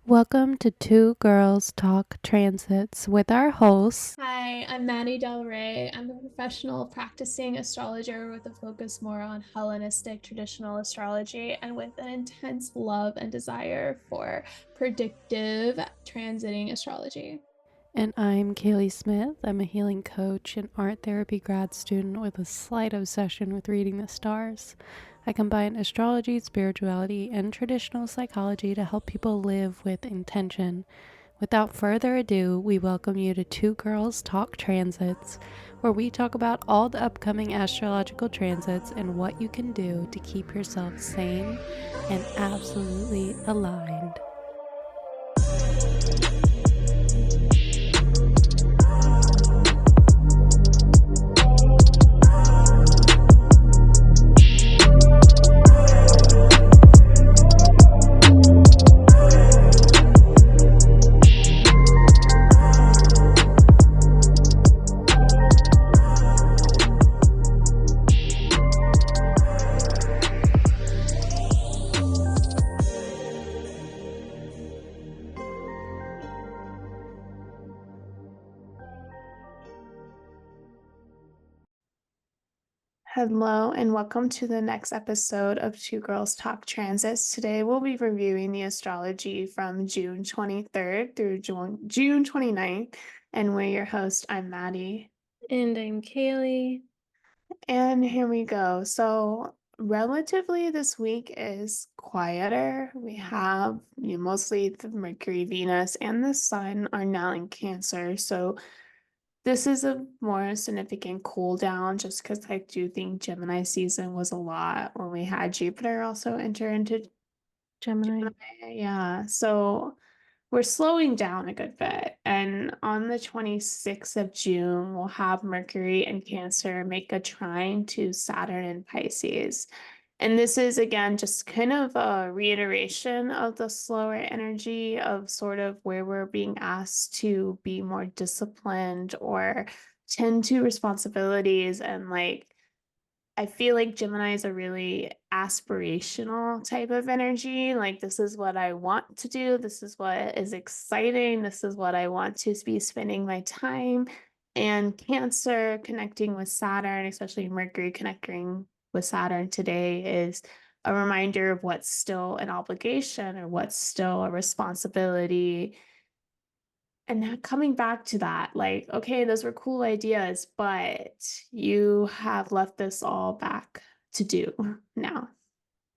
Welcome to Two Girls Talk Transits with our hosts. Hi, I'm Maddie delrae. I'm a professional practicing astrologer with a focus more on Hellenistic traditional astrology and with an intense love and desire for predictive transiting astrology. And I'm Kaleigh Smith. I'm a healing coach and art therapy grad student with a slight obsession with reading the stars. I combine astrology, spirituality, and traditional psychology to help people live with intention. Without further ado, we welcome you to Two Girls Talk Transits, where we talk about all the upcoming astrological transits and what you can do to keep yourself sane and absolutely aligned. Hello and welcome to the next episode of Two Girls Talk Transits. Today we'll be reviewing the astrology from June 23rd through June 29th. And we're your host. I'm Maddie. And I'm Kaleigh. And here we go. So relatively this week is quieter. We have mostly the Mercury, Venus, and the Sun are now in Cancer. So this is a more significant cool down just because I do think Gemini season was a lot when we had Jupiter also enter into Gemini. Gemini. Yeah. So we're slowing down a good bit. And on the 26th of June, we'll have Mercury and Cancer make a trine to Saturn and Pisces. And this is again just kind of a reiteration of the slower energy of sort of where we're being asked to be more disciplined or tend to responsibilities. And like, I feel like Gemini is a really aspirational type of energy. Like, this is what I want to do. This is what is exciting. This is what I want to be spending my time. And Cancer connecting with Saturn, especially Mercury connecting with Saturn today, is a reminder of what's still an obligation or what's still a responsibility. And now coming back to that, like, okay, those were cool ideas, but you have left this all back to do now.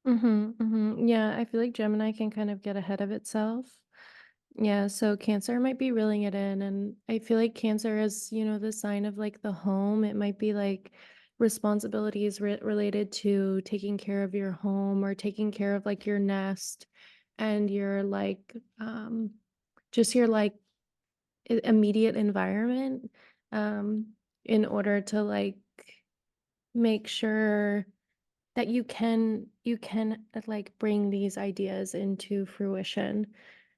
Yeah, I feel like Gemini can kind of get ahead of itself. Yeah, so Cancer might be reeling it in. And I feel like Cancer is, the sign of like the home. It might be like responsibilities related to taking care of your home or taking care of like your nest and your like, just your like immediate environment, um, in order to like make sure that you can like bring these ideas into fruition.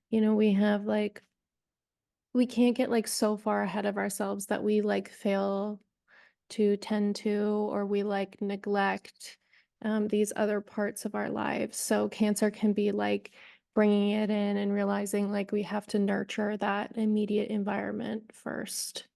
We have like we can't get like so far ahead of ourselves that we like fail to tend to or we like neglect these other parts of our lives. So Cancer can be like bringing it in and realizing like we have to nurture that immediate environment first.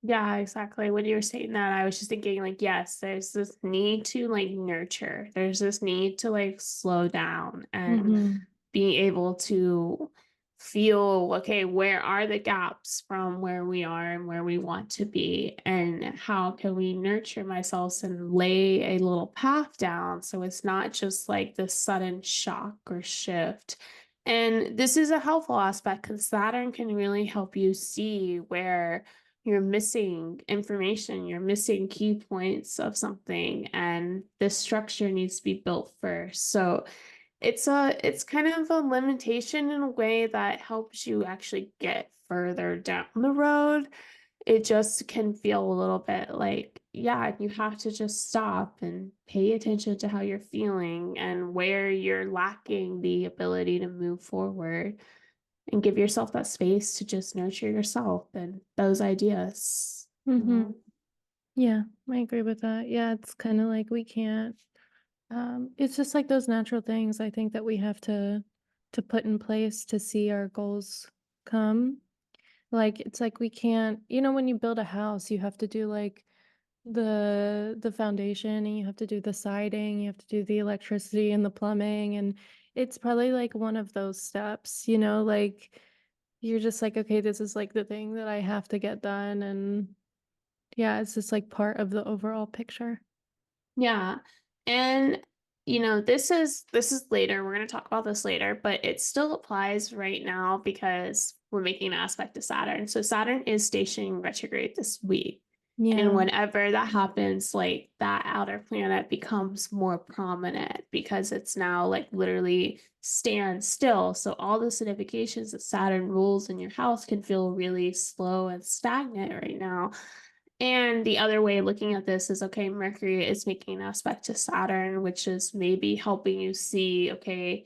Yeah, exactly. When you were saying that, I was just thinking, like, yes, there's this need to like nurture, there's this need to like slow down and Mm-hmm. being able to feel, okay, where are the gaps from where we are and where we want to be? And how can we nurture myself and lay a little path down so it's not just like this sudden shock or shift. And this is a helpful aspect because Saturn can really help you see where you're missing information, you're missing key points of something, and this structure needs to be built first. So it's kind of a limitation in a way that helps you actually get further down the road. It just can feel a little bit like, yeah, you have to just stop and pay attention to how you're feeling and where you're lacking the ability to move forward and give yourself that space to just nurture yourself and those ideas. Mm-hmm. Yeah, I agree with that. Yeah, it's kind of like we can't it's just like those natural things I think that we have to to put in place to see our goals come. Like, it's like we can't, when you build a house, you have to do like the foundation, and you have to do the siding, you have to do the electricity and the plumbing, and it's probably like one of those steps, like you're just like, okay, this is like the thing that I have to get done, and yeah, it's just like part of the overall picture. Yeah. And this is later. We're going to talk about this later, but it still applies right now because we're making an aspect to Saturn. So Saturn is stationing retrograde this week. And Yeah. whenever that happens, like that outer planet becomes more prominent because it's now like literally stand still. So all the significations that Saturn rules in your house can feel really slow and stagnant right now. And the other way of looking at this is, okay, Mercury is making an aspect to Saturn, which is maybe helping you see, okay,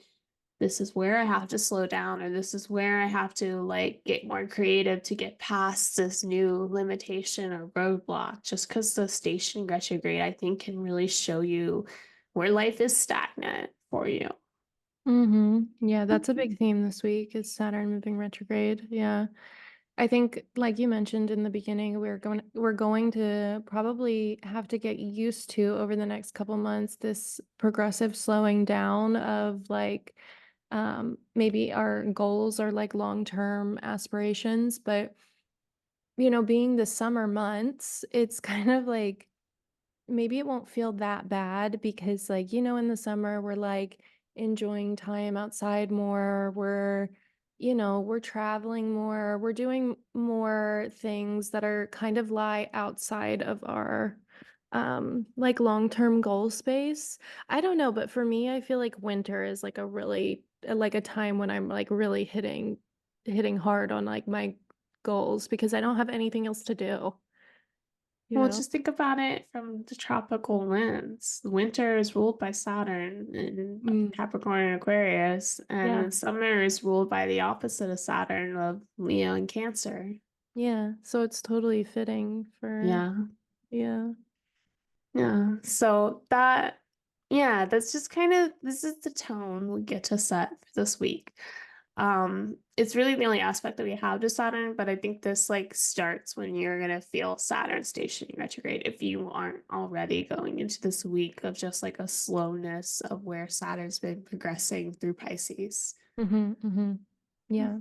this is where I have to slow down, or this is where I have to like get more creative to get past this new limitation or roadblock. Just because the station retrograde, I think, can really show you where life is stagnant for you. Yeah, that's a big theme this week is Saturn moving retrograde. Yeah. I think, like you mentioned in the beginning, we're going to probably have to get used to over the next couple months this progressive slowing down of like maybe our goals are like long-term aspirations, but being the summer months, it's kind of like maybe it won't feel that bad because, like, in the summer, we're like enjoying time outside more. We're traveling more. We're doing more things that are kind of lie outside of our like long-term goal space. I don't know, but for me, I feel like winter is like a really like a time when I'm like really hitting hard on like my goals because I don't have anything else to do, you Well, know? just think about it from the tropical lens. Winter is ruled by Saturn in Mm, Capricorn and Aquarius, and yeah. the summer is ruled by the opposite of Saturn of Leo and Cancer. Yeah, so it's totally fitting for Yeah. yeah. Yeah. So that, yeah, that's just kind of, this is the tone we get to set for this week. It's really the only aspect that we have to Saturn, but I think this like starts when you're gonna feel Saturn stationing retrograde if you aren't already going into this week of just like a slowness of where Saturn's been progressing through Pisces. Mhm. Yeah.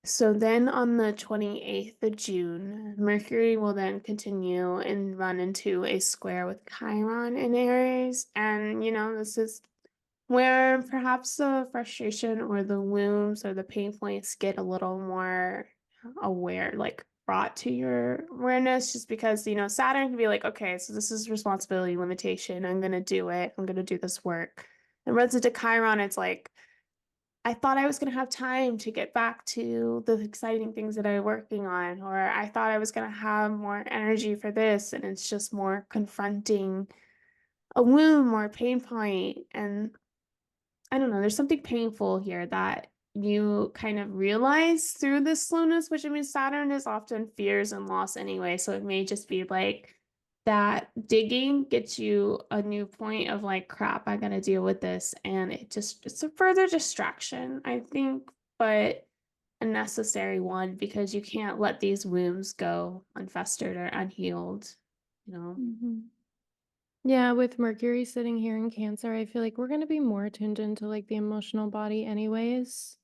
So then on the 28th of June, Mercury will then continue and run into a square with Chiron in Aries. And, this is where perhaps the frustration or the wounds or the pain points get a little more aware, like brought to your awareness, just because, Saturn can be like, okay, so this is responsibility limitation. I'm going to do it. I'm going to do this work. And runs into Chiron, it's like, I thought I was going to have time to get back to the exciting things that I'm working on, or I thought I was going to have more energy for this, and it's just more confronting a wound or a pain point. And I don't know, there's something painful here that you kind of realize through this slowness, which I mean, Saturn is often fears and loss anyway. So it may just be like that digging gets you a new point of like, crap, I gotta deal with this. And it's a further distraction, I think, but a necessary one because you can't let these wounds go unfestered or unhealed, you know? Mhm. Yeah, with Mercury sitting here in Cancer, I feel like we're going to be more tuned into like the emotional body anyways.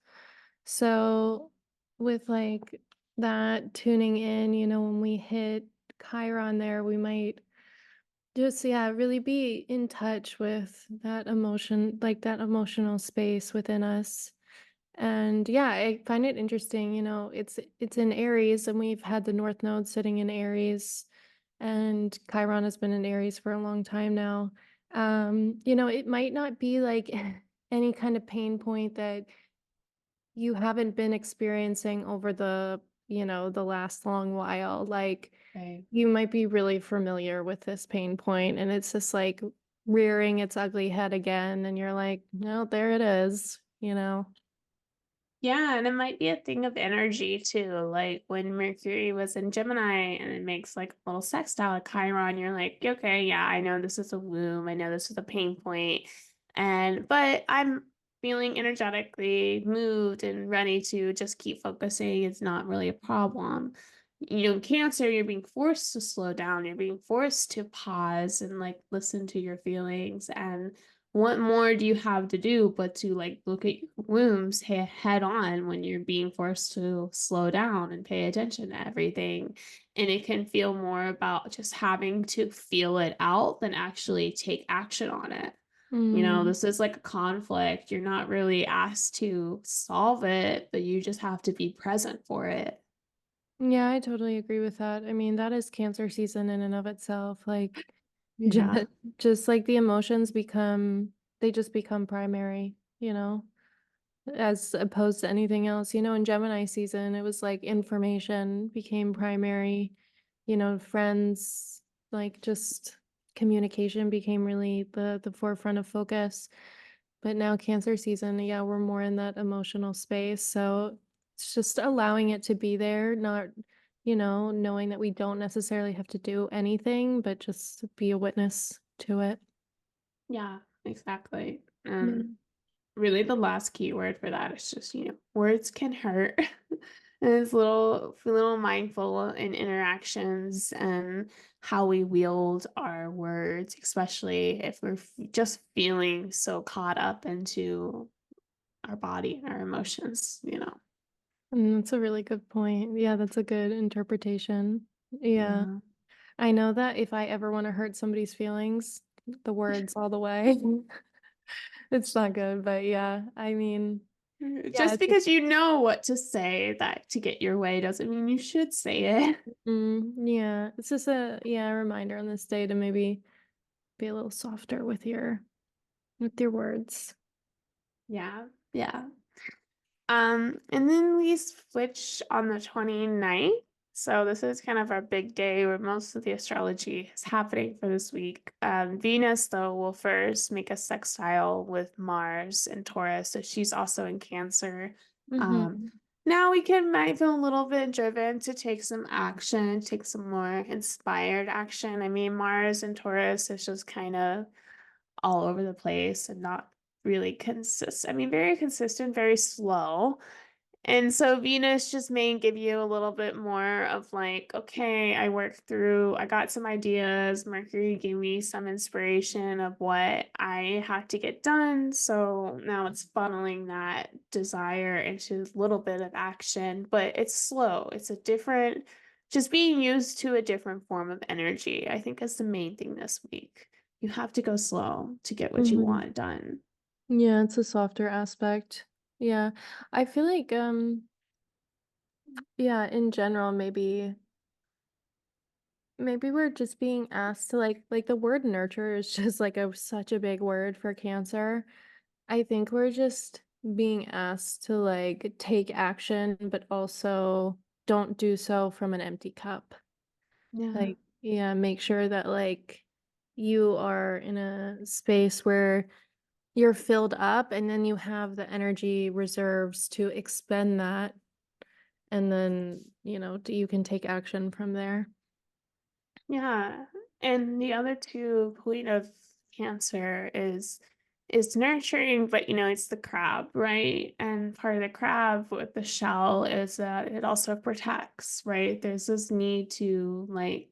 So with like that tuning in, when we hit Chiron there, we might just, yeah, really be in touch with that emotion, like that emotional space within us. And yeah, I find it interesting, it's in Aries, and we've had the North Node sitting in Aries, and Chiron has been in Aries for a long time now. It might not be like any kind of pain point that you haven't been experiencing over the last long while. Like Right. you might be really familiar with this pain point, and it's just like rearing its ugly head again, and you're like, no, there it is. Yeah, and it might be a thing of energy too. Like when Mercury was in Gemini and it makes like a little sextile with Chiron, you're like, okay, yeah, I know this is a womb. I know this is a pain point. But I'm feeling energetically moved and ready to just keep focusing is not really a problem. Cancer, you're being forced to slow down, you're being forced to pause and like listen to your feelings. And what more do you have to do but to like look at your wounds head on when you're being forced to slow down and pay attention to everything? And it can feel more about just having to feel it out than actually take action on it. Mm. This is like a conflict. You're not really asked to solve it, but you just have to be present for it. Yeah, I totally agree with that. I mean, that is cancer season in and of itself. Like, just, Yeah. just like the emotions they just become primary, as opposed to anything else. In Gemini season, it was like information became primary, friends, like just communication became really the forefront of focus. But now Cancer season, yeah, we're more in that emotional space. So it's just allowing it to be there, not, knowing that we don't necessarily have to do anything, but just be a witness to it. Yeah, exactly. Mm. Really the last key word for that is just, words can hurt. And it's little mindful in interactions and how we wield our words, especially if we're just feeling so caught up into our body and our emotions. That's a really good point. Yeah, that's a good interpretation. Yeah. Yeah. I know that if I ever want to hurt somebody's feelings, the words all the way. It's not good, but yeah, I mean, yeah, Just because you know what to say that to get your way doesn't mean you should say it. yeah, it's just a reminder on this day to maybe be a little softer with your words. Yeah. Yeah. And then we switch on the 29th. So this is kind of our big day where most of the astrology is happening for this week. Venus, though, will first make a sextile with Mars and Taurus. So she's also in Cancer. Um, Mm-hmm. Now might feel a little bit driven to take some action, take some more inspired action. I mean, Mars and Taurus is just kind of all over the place and not really consistent. I mean, very consistent, very slow. And so Venus just may give you a little bit more of like, okay, I got some ideas. Mercury gave me some inspiration of what I had to get done. So now it's funneling that desire into a little bit of action, but it's slow. Just being used to a different form of energy, I think is the main thing this week. You have to go slow to get what you Mm-hmm. want done. Yeah, it's a softer aspect. Yeah. I feel like yeah, in general, maybe we're just being asked to like the word nurture is just like such a big word for Cancer. I think we're just being asked to like take action, but also don't do so from an empty cup. Yeah. Like, yeah, make sure that like you are in a space where you're filled up and then you have the energy reserves to expend that. And then, you can take action from there. Yeah. And the other two point of Cancer is nurturing, but it's the crab, right? And part of the crab with the shell is that it also protects, right? There's this need to like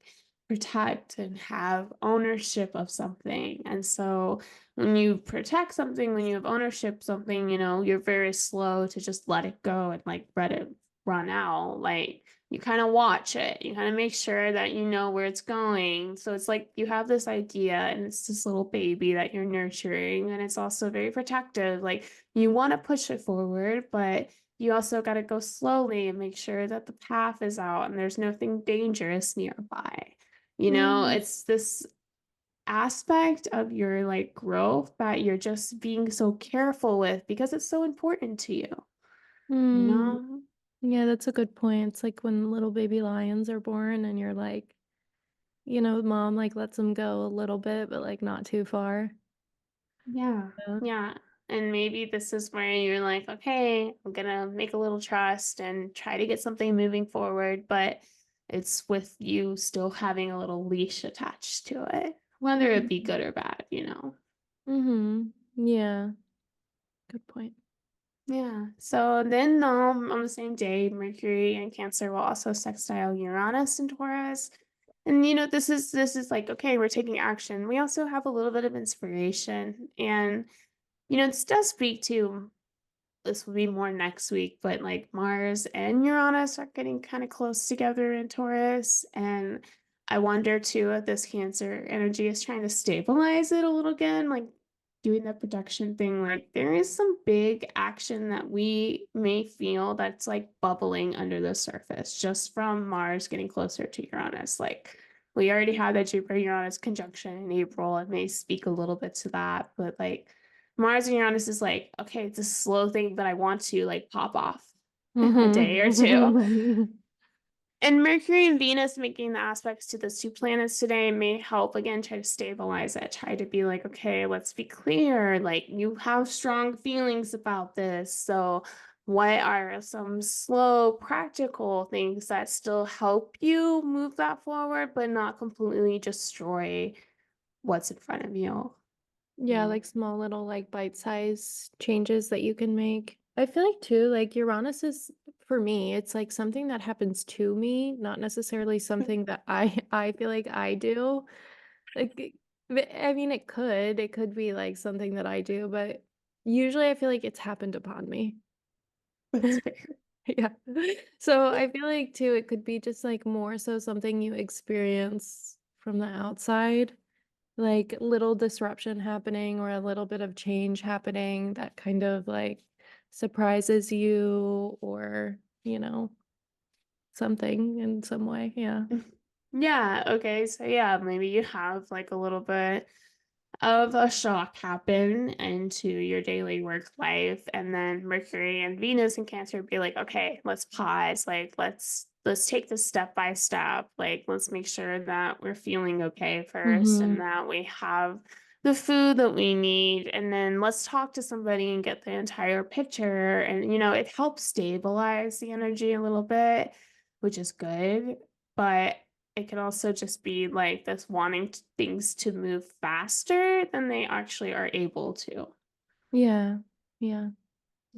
protect and have ownership of something. And so when you protect something, when you have ownership of something, you're very slow to just let it go and like let it run out. Like you kind of watch it. You kind of make sure that you know where it's going. So it's like you have this idea and it's this little baby that you're nurturing and it's also very protective. Like you want to push it forward, but you also got to go slowly and make sure that the path is out and there's nothing dangerous nearby. Mm, It's this aspect of your like growth that you're just being so careful with because it's so important to you, you mm, know? yeah, that's a good point. It's like when little baby lions are born and you're like, mom like lets them go a little bit, but like not too far. Yeah. Yeah. Yeah. And maybe this is where you're like, okay, I'm gonna make a little trust and try to get something moving forward, but it's with you still having a little leash attached to it, whether it be Mhm. good or bad. Mm-hmm. Yeah. Good point. Yeah. So then on the same day, Mercury and Cancer will also sextile Uranus and Taurus. And this is like, okay, we're taking action. We also have a little bit of inspiration. And this does speak to, this will be more next week, but like Mars and Uranus are getting kind of close together in Taurus. And I wonder too if this Cancer energy is trying to stabilize it a little again, like doing the production thing. Like there is some big action that we may feel that's like bubbling under the surface just from Mars getting closer to Uranus. Like we already had that Jupiter Uranus conjunction in April. It may speak a little bit to that, but like Mars and Uranus is like, okay, it's a slow thing that I want to like pop off in a day or two. Mm-hmm. And Mercury and Venus making the aspects to those two planets today may help again try to stabilize it, try to be like, okay, let's be clear. Like, you have strong feelings about this. So, what are some slow, practical things that still help you move that forward, but not completely destroy what's in front of you? Yeah, like small little like bite-size changes that you can make. I feel like too, like Uranus is for me, it's like something that happens to me, not necessarily something that I feel like I do. Like I mean it could be like something that I do, but usually I feel like it's happened upon me. That's fair. Yeah. So I feel like too, it could be just like more so something you experience from the outside, like little disruption happening or a little bit of change happening that kind of like surprises you or, something in some way. Yeah. Yeah, okay. So yeah, maybe you have like a little bit of a shock happen into your daily work life, and then Mercury and Venus and Cancer be like, okay, let's pause. Like let's take this step by step. Like let's make sure that we're feeling okay first and Mm-hmm. that we have the food that we need, and then let's talk to somebody and get the entire picture. And it helps stabilize the energy a little bit, which is good. But it could also just be like this wanting things to move faster than they actually are able to. Yeah. Yeah.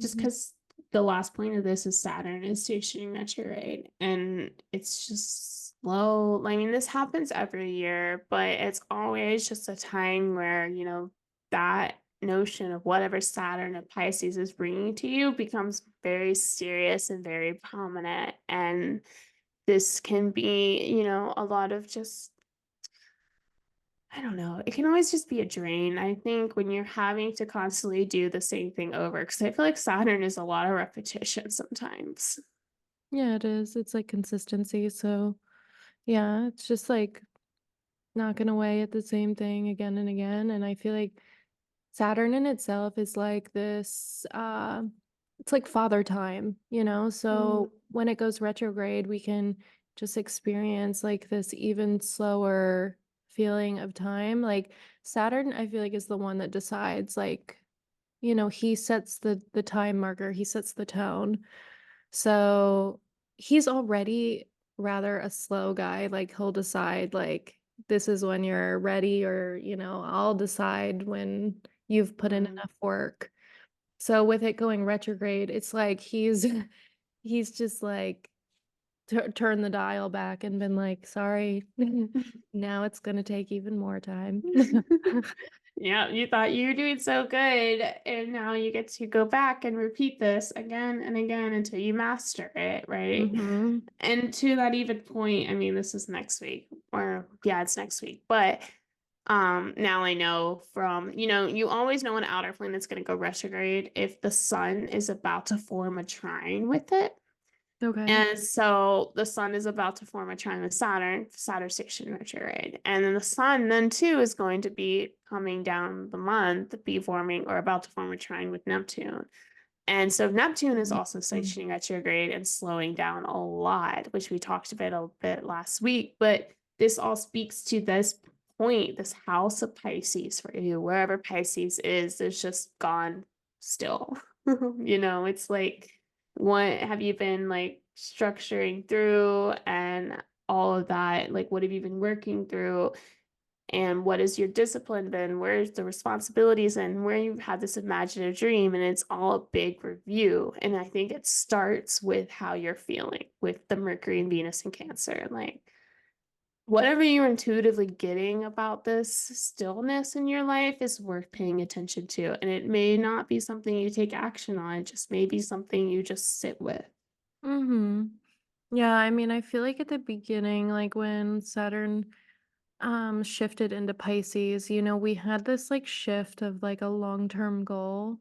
Just Mhm. because the last point of this is Saturn is stationing retrograde, and it's just slow. I mean, this happens every year, but it's always just a time where, that notion of whatever Saturn and Pisces is bringing to you becomes very serious and very prominent. And this can be, a lot of just, I don't know. It can always just be a drain, I think, when you're having to constantly do the same thing over. Because I feel like Saturn is a lot of repetition sometimes. Yeah, it is. It's like consistency. So, yeah, it's just like knocking away at the same thing again and again. And I feel like Saturn in itself is like this it's like father time, Mm, So when it goes retrograde, we can just experience like this even slower feeling of time. Like Saturn, I feel like is the one that decides like, he sets the time marker, he sets the tone. So he's already rather a slow guy. Like he'll decide like this is when you're ready, or I'll decide when you've put in mm. enough work. So with it going retrograde, it's like he's he's just like turned the dial back and been like, sorry, now it's gonna take even more time. Yeah, you thought you were doing so good, and now you get to go back and repeat this again and again until you master it, right? Hmm. And to that even point, I mean, this is next week, or yeah, it's next week, but now I know from, you always know an outer planet's going to go retrograde if the sun is about to form a trine with it. Okay. And so the sun is about to form a trine with Saturn station retrograde. And then the sun then too is going to be coming down the month, be forming or about to form a trine with Neptune. And so Neptune is also Mhm. stationing retrograde and slowing down a lot, which we talked about a bit last week. But this all speaks to this point, this house of Pisces for you. Wherever Pisces is, there's just gone still. It's like, what have you been like structuring through and all of that? Like, what have you been working through? And what is your discipline been? Where's the responsibilities and where you've had this imaginative dream? And it's all a big review. And I think it starts with how you're feeling with the Mercury and Venus in Cancer. Like whatever you're intuitively getting about this stillness in your life is worth paying attention to. And it may not be something you take action on, it just may be something you just sit with. Mm-hmm. Yeah, I mean, I feel like at the beginning, like when Saturn shifted into Pisces, we had this like shift of like a long-term goal,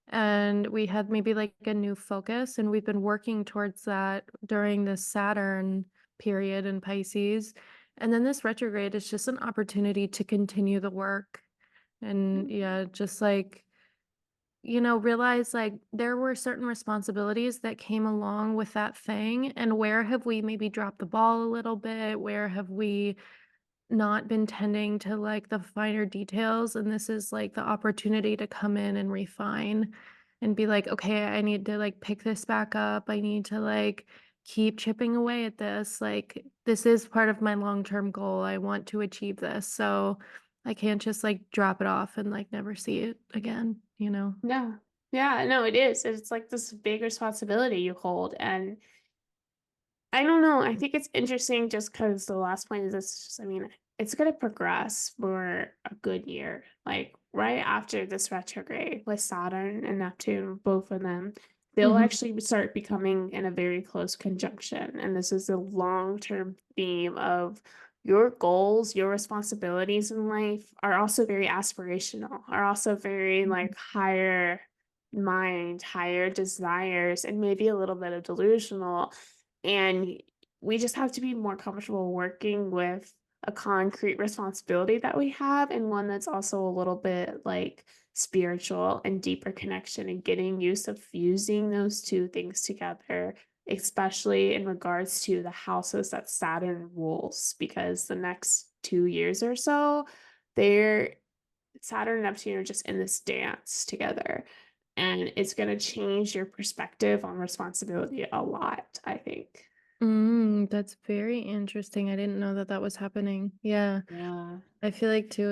and we had maybe like a new focus, and we've been working towards that during this Saturn period in Pisces. And then this retrograde is just an opportunity to continue the work. And yeah, just like realize like there were certain responsibilities that came along with that thing, and where have we maybe dropped the ball a little bit? Where have we not been tending to like the finer details? And this is like the opportunity to come in and refine and be like, okay, I need to like pick this back up. I need to like keep chipping away at this. Like, this is part of my long-term goal. I want to achieve this. So I can't just like drop it off and like never see it again? Yeah. Yeah, no, it is. It's like this big responsibility you hold. And I don't know. I think it's interesting just because the last point is it's just, I mean, it's going to progress for a good year. Like right after this retrograde with Saturn and Neptune, both of them, they'll Mhm. actually start becoming in a very close conjunction. And this is a long-term theme of your goals, your responsibilities in life are also very aspirational, are also very like higher mind, higher desires, and maybe a little bit of delusional. And we just have to be more comfortable working with a concrete responsibility that we have and one that's also a little bit like spiritual and deeper connection and getting used to fusing those two things together, especially in regards to the houses that Saturn rules, because the next 2 years or so, they're Saturn and Neptune are just in this dance together. And it's going to change your perspective on responsibility a lot, I think. That's very interesting. I didn't know that that was happening. Yeah. Yeah. I feel like too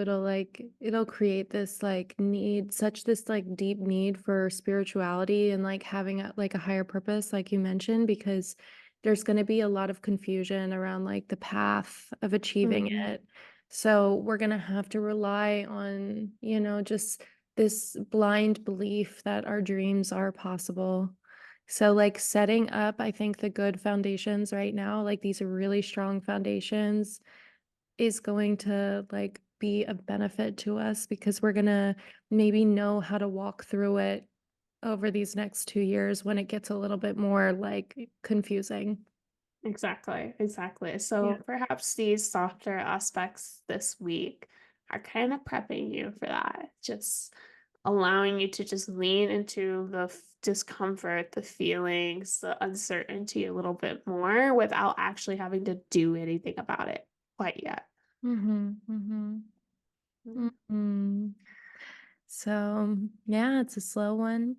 it'll create this like need, such this like deep need for spirituality and like having like a higher purpose, like you mentioned, because there's going to be a lot of confusion around like the path of achieving Mhm. it. So we're going to have to rely on, just this blind belief that our dreams are possible. So like setting up, I think the good foundations right now, like these are really strong foundations, is going to like be a benefit to us because we're gonna maybe know how to walk through it over these next 2 years when it gets a little bit more like confusing. Exactly, exactly. Yeah. So perhaps these softer aspects this week are kind of prepping you for that. Just allowing you to just lean into the discomfort, the feelings, the uncertainty a little bit more without actually having to do anything about it quite yet. Mm-hmm. Mm-hmm. Mm-hmm. So yeah, it's a slow one.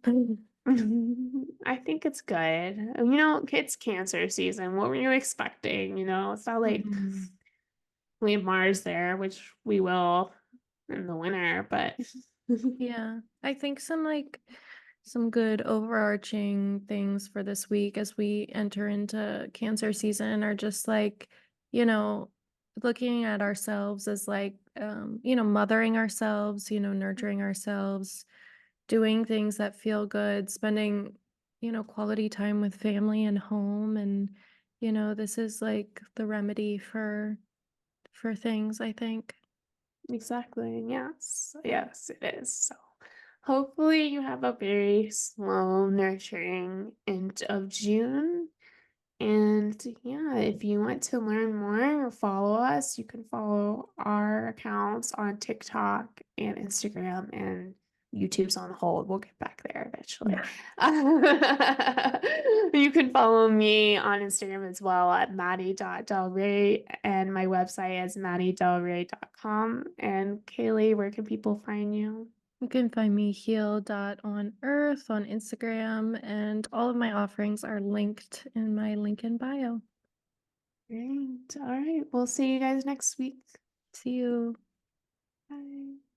I think it's good. It's Cancer season. What were you expecting? It's not like Mhm. we have Mars there, which we will in the winter, but Yeah, I think some good overarching things for this week as we enter into Cancer season are just like, you know, looking at ourselves as like, mothering ourselves, nurturing ourselves, doing things that feel good, spending, quality time with family and home. And, this is like the remedy for things, I think. exactly. Yes. Yes, it is. So hopefully you have a very slow, nurturing end of June. And yeah, if you want to learn more or follow us, you can follow our accounts on TikTok and Instagram, and YouTube's on hold. We'll get back there eventually. You can follow me on Instagram as well at maddie.delrae, and my website is maddiedelrae.com. And Kaleigh, where can people find you? You can find me heal.on earth on Instagram, and all of my offerings are linked in my link in bio. Great. All right. We'll see you guys next week. See you. Bye.